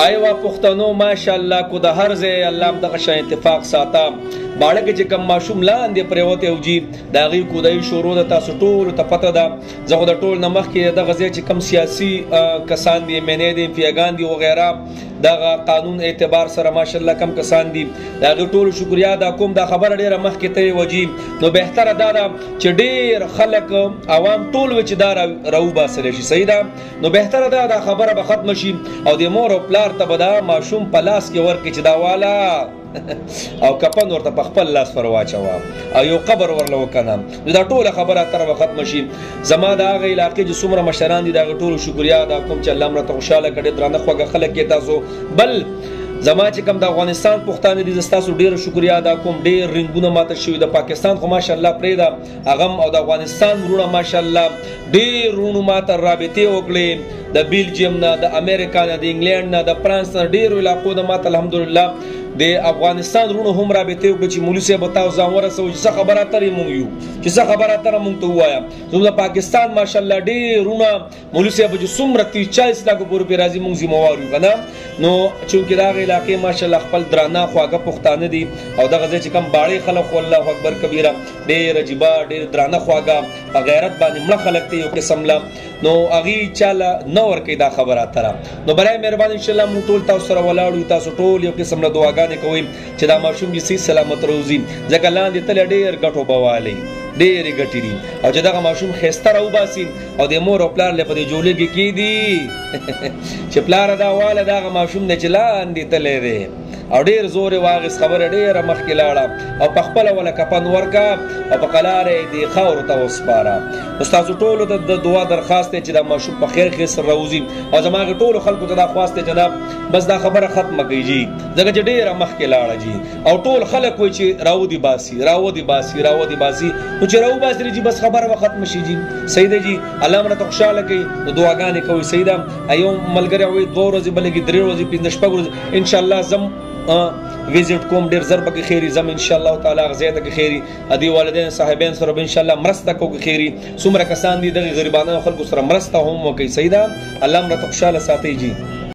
ایوا پښتنو ماشاءالله کو د هر ځای الله دغه شان اتفاق ساته باړه کې چې کم ماشوم لاندې پریوته او جی دا غي کودای شروع د تاسو ټول ته پته ده زه د ټول نمخ کې د غزې چې کم سیاسي کسان دي منې دي فیګان دي وغیرہ دغه قانون اعتبار سره ماشاءالله کم کسان دي دا ټول شکریا دا کوم دا خبر ډیره مخ کې ته وجی نو بهتره دا چې ډیر خلک عوام ټول وچ دا راو باسل شي صحیح ده نو بهتره دا خبره به ختم شي او د مور او پلار ته به دا ماشوم پلاس کې ورکې چې دا والا او کپن ورته په خپل لاس پر واچوا او یو قبر ورله وکنه دا ټول خبره تر ختم شي زما دا غي علاقې چې څومره مشران دي دا ټول شکریا دا کوم چې الله مرته خوشاله کړي درانه خوګه خلک کې تاسو بل زما چې کوم د افغانستان پښتانه دي تاسو ډیر شکریا ادا کوم ډیر رنگونه ماته شوی د پاکستان خو ماشاءالله پرې دا اغم او د افغانستان ورونه ماشاءالله ډیر رونو ماته رابطه وکړي د بیلجیم نه د امریکا نه د انګلند نه د فرانس نه ډیر علاقو د ماته الحمدلله د افغانستان رونو هم رابطه وکړي چې مولوی صاحب تاسو ځان ورسو چې خبره ترې مونږ یو چې خبره تر مونږ ته وایا زموږ د پاکستان ماشاءالله ډیر رونه مولوی صاحب چې څومره 30-40 لک پورې په راځي مونږ زموږ یو کنه نو چې دا علاقې ماشاءالله خپل درانه خواږه پښتانه دي او دغه ځای چې کم باړې خلک الله اکبر کبیره ډیر عجیبه ډیر درانه خواږه په غیرت باندې مړه خلک ته یو قسم لا نو اغي چاله نو ور کې دا خبره تر نو برای مهرباني ان شاء الله مونږ ټول تاسو سره ولاړو تاسو ټول یو قسم له دعاګانې کوئ چې دا ماشوم دې سي سلامت روزي ځکه لاندې تل ډیر ګټو بوالي ډېرې ګټې دي او چې دغه ماشوم ښایسته راوباسي او د مور او پلار له په دې جوړې کې کېدي چې پلاره دا واله دغه ماشوم دی چې لاندې تللی دی او ډیر زور واغس خبره ډیره مخکې لاړه او په خپل ولا کپن ورکا او په قلارې دی خاور ته وسپاره استاد ټولو ته د دعا درخواست چې دا ماشوم په خیر خیر سره راوځي او زماغه ټولو خلکو ته دا خواسته جناب بس دا خبره ختمه کیږي ځکه چې ډیره مخکې لاړه جی او ټول خلک وای چې راودي باسي نو چې راو باسي جی بس خبره ختم شي جی صحیح دی جی الله مرته خوشاله کوي نو دعاګانې کوي صحیح ده ایو ملګری وای 2 ورځې بلګي 3 ورځې 5 شپږ ورځې ان شاء الله زم ویزیټ کوم ډیر ضرب کې خیری زم ان شاء الله تعالی غزیته کې خیری ادي والدین صاحبین سره ان شاء الله مرسته کوي خیری څومره کسان دي د غریبانو خلکو سره مرسته هم کوي صحیح ده الله مرته خوشاله ساتي جی